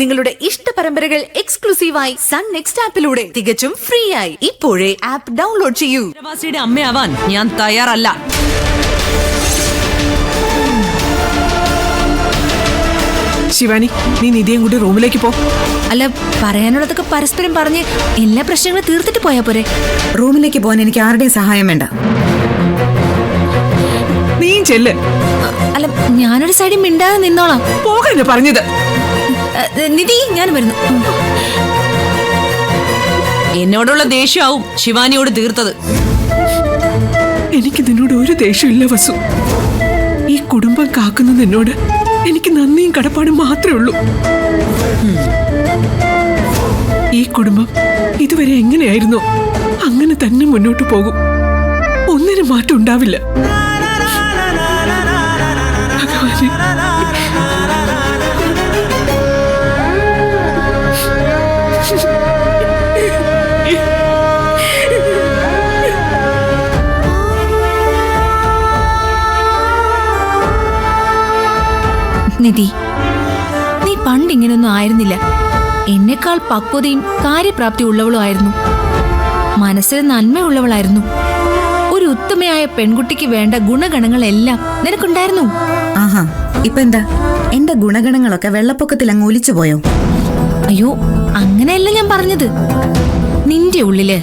നിങ്ങളുടെ ഇഷ്ട പരമ്പരകൾ എക്സ്ക്ലൂസീവായി സൺ നെക്സ്റ്റ് ആപ്പിലൂടെ തികച്ചും ഫ്രീ ആയി ഇപ്പോഴേ ആപ്പ് ഡൗൺലോഡ് ചെയ്യൂ. പ്രവാസിയുടെ അമ്മയാവാൻ ഞാൻ തയ്യാറല്ല. ശിവാനി, നീ നിധിയും കൂടി റൂമിലേക്ക് പോ. അല്ല, പറയാനുള്ളതൊക്കെ പരസ്പരം പറഞ്ഞ് എല്ലാ പ്രശ്നങ്ങളും തീർത്തിട്ട് പോയാ പോരെ? റൂമിലേക്ക് പോകാൻ എനിക്ക് ആരുടെയും സഹായം വേണ്ട. നീ ചെല്ല്. അല്ല, ഞാനൊരു സൈഡിൽ മിണ്ടാതെ നിന്നോളാം. പോകാൻ പറഞ്ഞത്. നിധി, ഞാൻ വരുന്നു. എന്നോടുള്ള ദേഷ്യമാവും ശിവാനിയോട് തീർത്തത്. എനിക്ക് നിന്നോട് ഒരു ദേഷ്യമില്ല വസു. ഈ കുടുംബം കാക്കുന്ന നിന്നോട് എനിക്ക് നന്ദിയും കടപ്പാടും മാത്രമേ ഉള്ളൂ. ഈ കുടുംബം ഇതുവരെ എങ്ങനെയായിരുന്നോ അങ്ങനെ തന്നെ മുന്നോട്ട് പോകും. ഒന്നിനും മാറ്റം ഉണ്ടാവില്ല. ഭഗവാനെ, നിധി, നീ പണ്ട് ഇങ്ങനെയൊന്നും ആയിരുന്നില്ല. എന്നെക്കാൾ പക്വതയും കാര്യപ്രാപ്തി ഉള്ളവളും ആയിരുന്നു. മനസ്സിൽ നന്മയുള്ളവളായിരുന്നു. ഒരു ഉത്തമയായ പെൺകുട്ടിക്ക് വേണ്ട ഗുണഗണങ്ങളെല്ലാം നിനക്കുണ്ടായിരുന്നു. ആഹാ, ഇപ്പൊ എന്താ എന്റെ ഗുണഗണങ്ങളൊക്കെ വെള്ളപ്പൊക്കത്തിൽ അങ്ങ് ഒലിച്ചു പോയോ? അയ്യോ, അങ്ങനെയല്ല ഞാൻ പറഞ്ഞത്. നിന്റെ ഉള്ളില്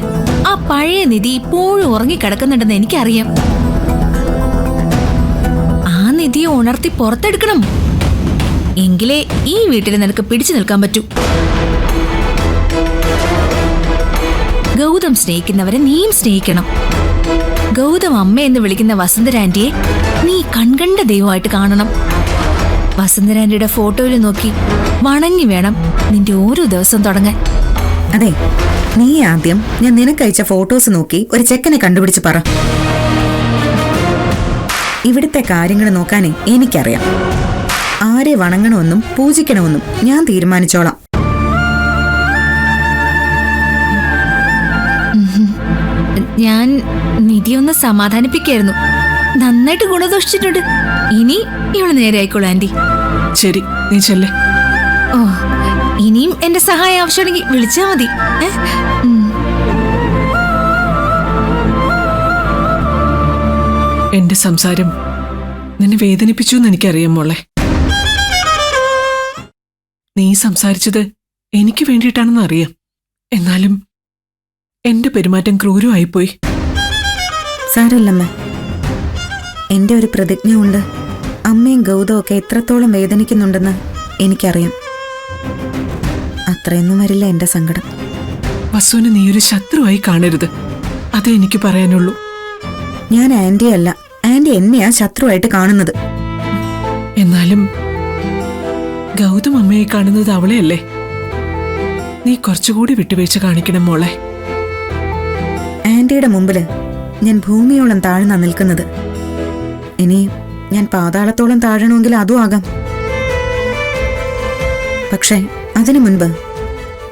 ആ പഴയ നിധി ഇപ്പോഴും ഉറങ്ങിക്കിടക്കുന്നുണ്ടെന്ന് എനിക്കറിയാം. ആ നിധിയെ ഉണർത്തി പുറത്തെടുക്കണം. എങ്കിലേ ഈ വീട്ടിൽ നിനക്ക് പിടിച്ചു നിൽക്കാൻ പറ്റൂ. ഗൗതം സ്നേഹിക്കുന്നവരെ നീയും സ്നേഹിക്കണം. ഗൗതം അമ്മ എന്ന് വിളിക്കുന്ന വസുന്ധരാന്റിയെ നീ കൺകണ്ട ദൈവമായിട്ട് കാണണം. വസുന്ധരാന്റിയുടെ ഫോട്ടോയിൽ നോക്കി വണങ്ങി വേണം നിന്റെ ഓരോ ദിവസം തുടങ്ങാൻ. അതെ, നീ ആദ്യം ഞാൻ നിനക്കയച്ച ഫോട്ടോസ് നോക്കി ഒരു ചെക്കനെ കണ്ടുപിടിച്ച് പറ. ഇവിടുത്തെ കാര്യങ്ങൾ നോക്കാനേ എനിക്കറിയാം. ആരെ വണങ്ങണമെന്നും പൂജിക്കണമെന്നും ഞാൻ തീരുമാനിച്ചോളാം. ഞാൻ നിധിയൊന്ന് സമാധാനിപ്പിക്കായിരുന്നു. നന്നായിട്ട് ഗുണദോഷിച്ചിട്ടുണ്ട്. ഇനി ഇവള് നേരെ ആയിക്കോളൂ ആന്റി. ശരി, നീ ചെല്ലേ. ഓ, ഇനിയും എന്റെ സഹായം ആവശ്യമുണ്ടെങ്കിൽ വിളിച്ചാ മതി. എന്റെ സംസാരം നിന്നെ വേദനിപ്പിച്ചു എന്ന് എനിക്കറിയാം മോളെ. നീ സംസാരിച്ചത് എനിക്ക് വേണ്ടിയിട്ടാണെന്ന് അറിയാം. എന്നാലും എന്റെ പെരുമാറ്റം ക്രൂരമായിപ്പോയി. സാരമില്ലമ്മ, എന്റെ ഒരു പ്രതിജ്ഞ ഉണ്ട്. അമ്മയും ഗൗതവും ഒക്കെ എത്രത്തോളം വേദനിക്കുന്നുണ്ടെന്ന് എനിക്കറിയാം. അത്രയൊന്നും വരില്ല എന്റെ സങ്കടം. വസുവിന് നീ ഒരു ശത്രുവായി കാണരുത്. അതേ എനിക്ക് പറയാനുള്ളൂ. ഞാൻ ആന്റിയല്ല, ആന്റി എന്നെയാ ശത്രുവായിട്ട് കാണുന്നത്. എന്നാലും ഗൗതം അമ്മയെ കാണുന്നത് അവളെയല്ലേ. നീ കുറച്ചുകൂടി വിട്ടുവീഴ്ച കാണിക്കണം മോളെ. ആന്റിയുടെ മുമ്പില് ഞാൻ ഭൂമിയോളം താഴ്ന്നാ നിൽക്കുന്നത്. ഇനി ഞാൻ പാതാളത്തോളം താഴണമെങ്കിൽ അതും ആകാം. പക്ഷെ അതിനു മുൻപ്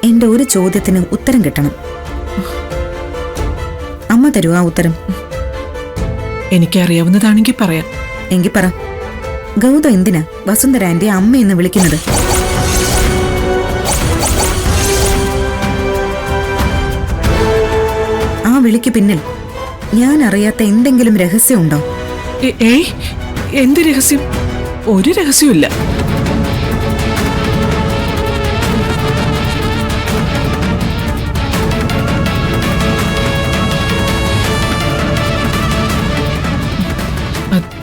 എന്റെ ഒരു ചോദ്യത്തിന് ഉത്തരം കിട്ടണം. അമ്മ തരൂ ആ ഉത്തരം. എനിക്കറിയാവുന്നതാണെങ്കിൽ പറയാം. എങ്കിൽ പറ, ഗൗതം എന്തിനാ വസുന്ധര ആന്റി അമ്മ എന്ന് വിളിക്കുന്നത്? ആ വിളിക്ക് പിന്നിൽ ഞാൻ അറിയാത്ത എന്തെങ്കിലും രഹസ്യമുണ്ടോ? ഏയ്, എന്ത് രഹസ്യം? ഒരു രഹസ്യമില്ല.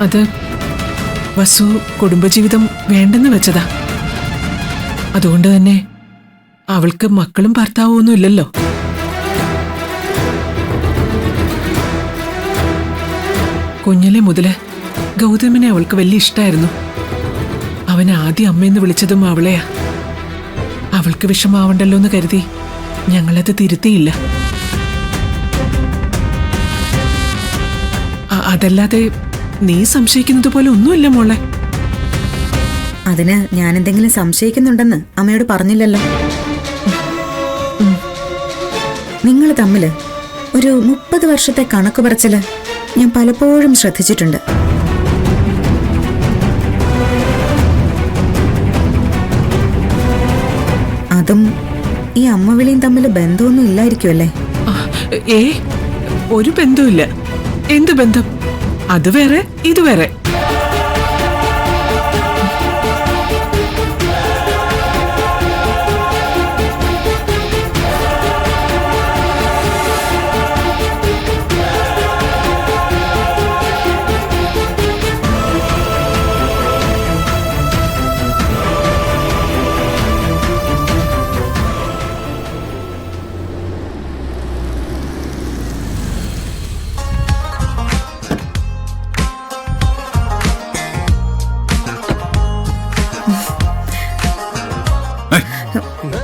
അത് വസു കുടുംബജീവിതം വേണ്ടെന്ന് വെച്ചതാ. അതുകൊണ്ട് തന്നെ അവൾക്ക് മക്കളും ഭർത്താവും ഒന്നും ഇല്ലല്ലോ. കുഞ്ഞിലെ മുതല് ഗൗതമിനെ അവൾക്ക് വലിയ ഇഷ്ടായിരുന്നു. അവൻ ആദ്യം അമ്മയെന്ന് വിളിച്ചതും അവളെയാ. അവൾക്ക് വിഷമാവണ്ടല്ലോ എന്ന് കരുതി ഞങ്ങളത് തിരുത്തിയില്ല. അതല്ലാതെ നീ സംശയിക്കുന്നത് പോലെ ഒന്നുമില്ല മോളെ. അതിന് ഞാൻ എന്തെങ്കിലും സംശയിക്കുന്നുണ്ടെന്ന് അമ്മയോട് പറഞ്ഞില്ലല്ലോ. നിങ്ങൾ തമ്മില് ഒരു 30 വർഷത്തെ കണക്ക് പറച്ചില് ഞാൻ പലപ്പോഴും ശ്രദ്ധിച്ചിട്ടുണ്ട്. അതും ഈ അമ്മ വിളിയും തമ്മിൽ ബന്ധമൊന്നും ഇല്ലായിരിക്കുമല്ലേ? ആ, ഏ ഒരു ബന്ധവുമില്ല. എന്ത് ബന്ധം? അത് വേറെ ഇത് വേറെ.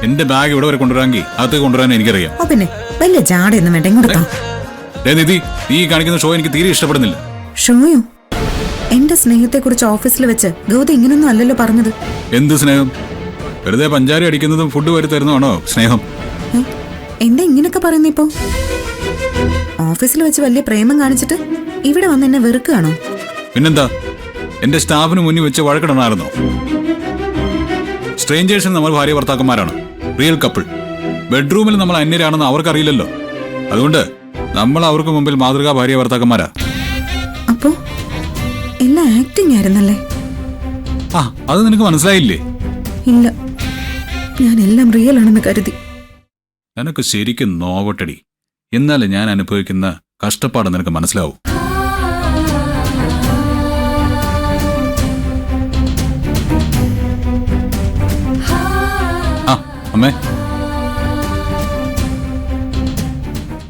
എന്റെ ബാഗ് ഇവിടെ വരെ കൊണ്ടുവരാമെങ്കിൽ അകത്ത് കൊണ്ടുവരാൻ എനിക്കറിയാം. ഓ പിന്നെ വലിയ ജാടയൊന്നും വേണ്ട, ഇങ്ങോട്ടാ. നിധി, നീ കാണിക്കുന്ന ഷോ എനിക്ക് തീരെ ഇഷ്ടപ്പെടുന്നില്ല. ഷോയോ? എന്റെ സ്നേഹത്തെ കുറിച്ച് ഓഫീസിൽ വെച്ച് ഗൗതം ഇങ്ങനൊന്നും അല്ലല്ലോ പറഞ്ഞത്. എന്ത് സ്നേഹം? വെറുതെ പഞ്ചാരി അടിക്കുന്നതും ഫുഡ് വരി തരുന്നതാണോ സ്നേഹം? ഏ, എന്താ ഇങ്ങനൊക്കെ പറയുന്ന ഇപ്പോ? ഓഫീസിൽ വെച്ച് വലിയ പ്രേമം കാണിച്ചിട്ട് ഇവിടെ വന്ന് എന്നെ വെറുക്കുകയാണോ? പിന്നെന്താ, എന്റെ സ്റ്റാഫിന് മുന്നിൽ വെച്ച് വഴക്കിടണമായിരുന്നോ? സ്ട്രേഞ്ചേഴ്സിന് നമ്മൾ ഭാര്യ ഭർത്താക്കന്മാരാണ്, റിയൽ കപ്പിൾ. ബെഡ്റൂമിൽ നമ്മൾ അന്യരാണെന്ന് അവർക്കറിയില്ലല്ലോ. അതുകൊണ്ട് നമ്മൾ അവർക്ക് മുമ്പിൽ മാതൃകാ ഭാര്യ ഭർത്താക്കന്മാരാ. അപ്പോ എല്ലാം ആക്ടിങ് ആയിരുന്നല്ലേ? ആ, അത് നിനക്ക് മനസ്സിലായില്ലേ? ഇല്ല, ഞാൻ എല്ലാം റിയൽ ആണെന്ന് കരുതി. നിനക്ക് ശരിക്കും നോവട്ടടി. എന്നാലും ഞാൻ അനുഭവിക്കുന്ന കഷ്ടപ്പാട് നിനക്ക് മനസ്സിലാവും. ആ അമ്മേ,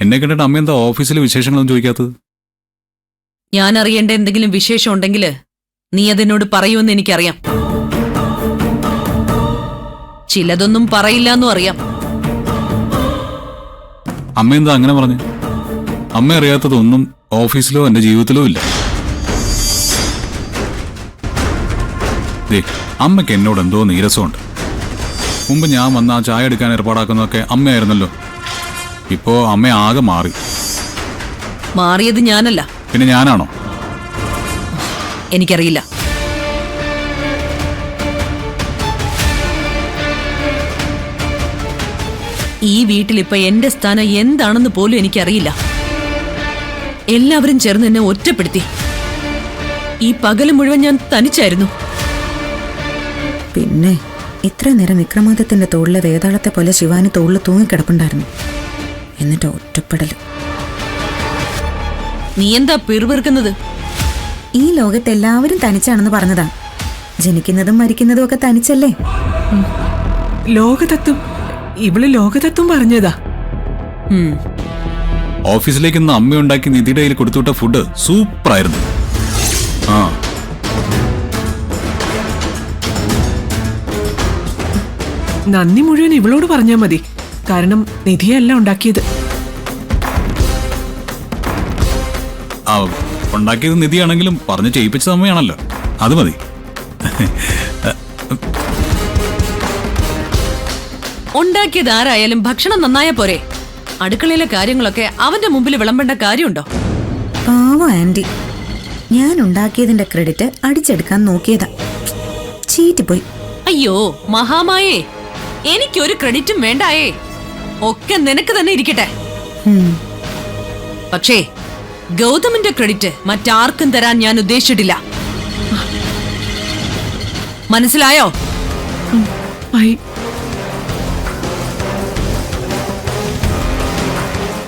എന്നെ കണ്ടിട്ട് അമ്മ എന്താ ഓഫീസിലെ വിശേഷങ്ങളൊന്നും ചോദിക്കാത്തത്? ഞാൻ അറിയേണ്ട എന്തെങ്കിലും വിശേഷം ഉണ്ടെങ്കിൽ നീ അതെന്നോട് പറയുമെന്ന് എനിക്കറിയാം. ചിലതൊന്നും പറയില്ല എന്നും അറിയാം. അമ്മ എന്താ അങ്ങനെ പറഞ്ഞു? അമ്മ അറിയാത്തതൊന്നും ഓഫീസിലോ എന്റെ ജീവിതത്തിലോ ഇല്ല. അമ്മയ്ക്ക് എന്നോട് എന്തോ നീരസമുണ്ട്. മുമ്പ് ഞാൻ വന്ന ആ ചായ എടുക്കാൻ ഏർപ്പാടാക്കുന്നതൊക്കെ അമ്മയായിരുന്നല്ലോ. ഇപ്പോ അമ്മ ആകെ മാറി. മാറിയത് ഞാനല്ല. പിന്നെ ഞാനാണോ? എനിക്കറിയില്ല. ഈ വീട്ടിലിപ്പോ എന്റെ സ്ഥാനം എന്താണെന്ന് പോലും എനിക്കറിയില്ല. എല്ലാവരും ചേർന്ന് എന്നെ ഒറ്റപ്പെടുത്തി. ഈ പകല് മുഴുവൻ ഞാൻ തനിച്ചായിരുന്നു. പിന്നെ ഇത്ര നേരം വിക്രമാദിത്യന്റെ തോളിലെ വേതാളത്തെ പോലെ ശിവാനി തോളിൽ തൂങ്ങിക്കിടപ്പുണ്ടായിരുന്നു. എന്നിട്ട് ഒറ്റപ്പെടല്. നീ എന്താ പിറുപിറുക്കുന്നത്? ഈ ലോകത്ത് എല്ലാവരും തനിച്ചാണെന്ന് പറഞ്ഞതാ. ജനിക്കുന്നതും മരിക്കുന്നതും ഒക്കെ തനിച്ചല്ലേ? ലോകതത്വം. ഇവള് ലോകതത്വം പറഞ്ഞതാ. ഓഫീസിലേക്ക് ഇന്ന് അമ്മ ഉണ്ടാക്കി നിധിയുടെ കയ്യിൽ കൊടുത്തുവിട്ട ഫുഡ് സൂപ്പറായിരുന്നു. ആ, നന്ദി മുഴുവൻ ഇവളോട് പറഞ്ഞാ മതി. കാരണം നിധിയല്ല ഉണ്ടാക്കിയത്. ആ ഉണ്ടാക്കിയത് നിധിയാണെങ്കിലും പറഞ്ഞ് ചെയ്യിപ്പിച്ചത് അമ്മയാണല്ലോ. അത് മതി. ഉണ്ടാക്കിയത് ആരായാലും ഭക്ഷണം നന്നായ പോരെ. അടുക്കളയിലെ കാര്യങ്ങളൊക്കെ അവന്റെ മുമ്പിൽ വിളമ്പേണ്ട കാര്യമുണ്ടോ? പാവം ആന്റി, ഞാൻ ഉണ്ടാക്കിയതിന്റെ ക്രെഡിറ്റ് അടിച്ചെടുക്കാൻ നോക്കിയതാ. ചീറ്റിപ്പോയി. അയ്യോ മഹാമായേ, എനിക്കൊരു ക്രെഡിറ്റും വേണ്ടായേ. ഒക്കെ നിനക്ക് തന്നെ ഇരിക്കട്ടെ. പക്ഷേ ഗൗതമിന്റെ ക്രെഡിറ്റ് മറ്റാർക്കും തരാൻ ഞാൻ ഉദ്ദേശിച്ചിട്ടില്ല. മനസ്സിലായോ?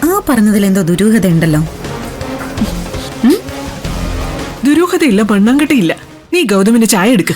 ആ പറഞ്ഞതിൽ എന്തോ ദുരൂഹത ഉണ്ടല്ലോ. ദുരൂഹതയില്ല, മണ്ണാങ്കട്ടയില്ല. നീ ഗൗതമിന് ചായ എടുക്ക.